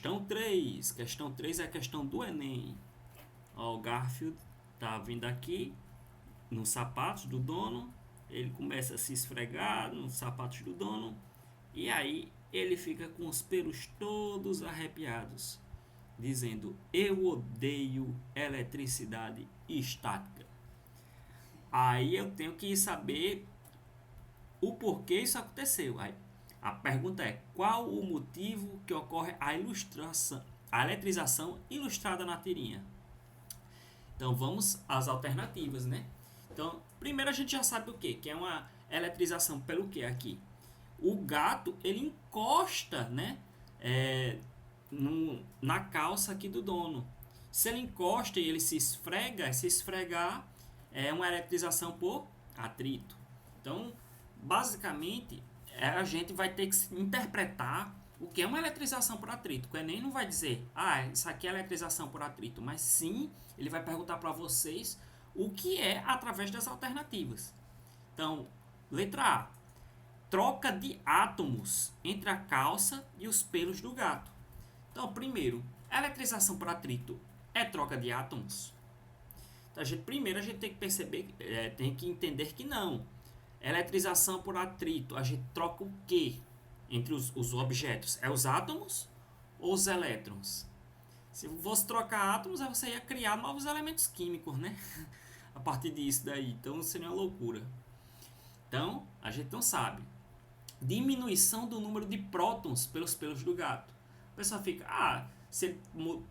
Questão 3. Questão 3 é a questão do Enem. Ó, o Garfield tá vindo aqui nos sapatos do dono. Ele começa a se esfregar nos sapatos do dono. E aí ele fica com os pelos todos arrepiados, dizendo: eu odeio eletricidade estática. Aí eu tenho que saber o porquê isso aconteceu. Aí, a pergunta é: qual o motivo que ocorre a eletrização ilustrada na tirinha? Então vamos às alternativas, né? Então, primeiro a gente já sabe o que? Que é uma eletrização pelo que aqui? O gato, ele encosta, né? Na calça aqui do dono. Se ele encosta e ele se esfregar é uma eletrização por atrito. Então, basicamente, a gente vai ter que interpretar o que é uma eletrização por atrito. O Enem não vai dizer, isso aqui é eletrização por atrito, mas sim, ele vai perguntar para vocês o que é através das alternativas. Então, letra A: troca de átomos entre a calça e os pelos do gato. Então, primeiro, eletrização por atrito é troca de átomos? Então, primeiro a gente tem que perceber, tem que entender que não. Eletrização por atrito, a gente troca o que entre os objetos? É os átomos ou os elétrons? Se fosse trocar átomos, você ia criar novos elementos químicos, né? A partir disso daí. Então seria uma loucura. Então, a gente não sabe. Diminuição do número de prótons pelos pelos do gato. A pessoa fica, se ele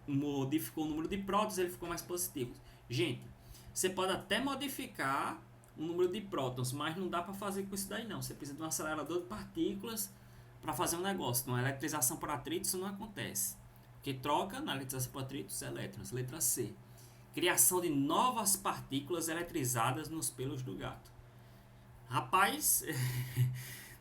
modificou o número de prótons, ele ficou mais positivo. Gente, você pode até modificar o número de prótons, mas não dá para fazer com isso daí não. Você precisa de um acelerador de partículas para fazer um negócio. Numa eletrização por atrito isso não acontece. Porque troca na eletrização por atrito os elétrons. Letra C: criação de novas partículas eletrizadas nos pelos do gato. Rapaz,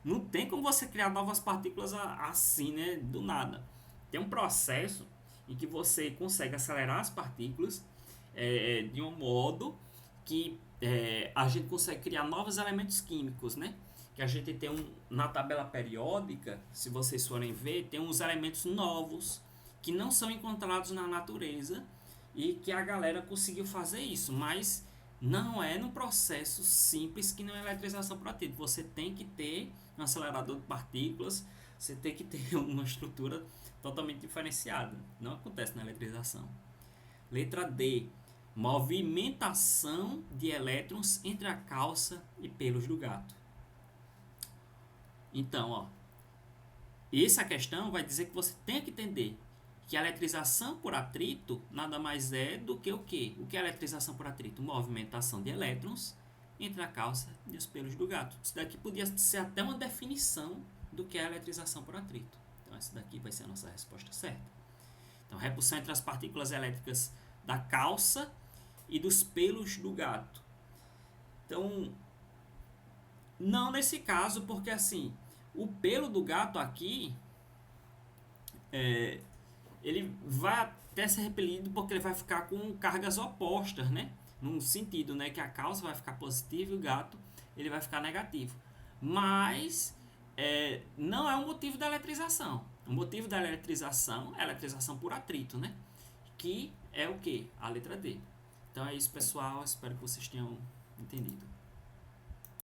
não tem como você criar novas partículas assim, né? Do nada. Tem um processo em que você consegue acelerar as partículas de um modo que a gente consegue criar novos elementos químicos, né? Que a gente tem na tabela periódica, se vocês forem ver, tem uns elementos novos que não são encontrados na natureza e que a galera conseguiu fazer isso, mas não é num processo simples que não é eletrização por atrito. Você tem que ter um acelerador de partículas, você tem que ter uma estrutura totalmente diferenciada. Não acontece na eletrização. Letra D: movimentação de elétrons entre a calça e pelos do gato. Então, essa questão vai dizer que você tem que entender que a eletrização por atrito nada mais é do que o quê? O que é eletrização por atrito? Movimentação de elétrons entre a calça e os pelos do gato. Isso daqui podia ser até uma definição do que é eletrização por atrito. Então, essa daqui vai ser a nossa resposta certa. Então, repulsão entre as partículas elétricas da calça e dos pelos do gato. Então, não nesse caso, porque assim, o pelo do gato aqui, ele vai até ser repelido porque ele vai ficar com cargas opostas, né? Num sentido, né, que a calça vai ficar positiva e o gato ele vai ficar negativo. Mas não é o motivo da eletrização. O motivo da eletrização é a eletrização por atrito, né? Que é o que? A letra D. Então é isso, pessoal. Espero que vocês tenham entendido.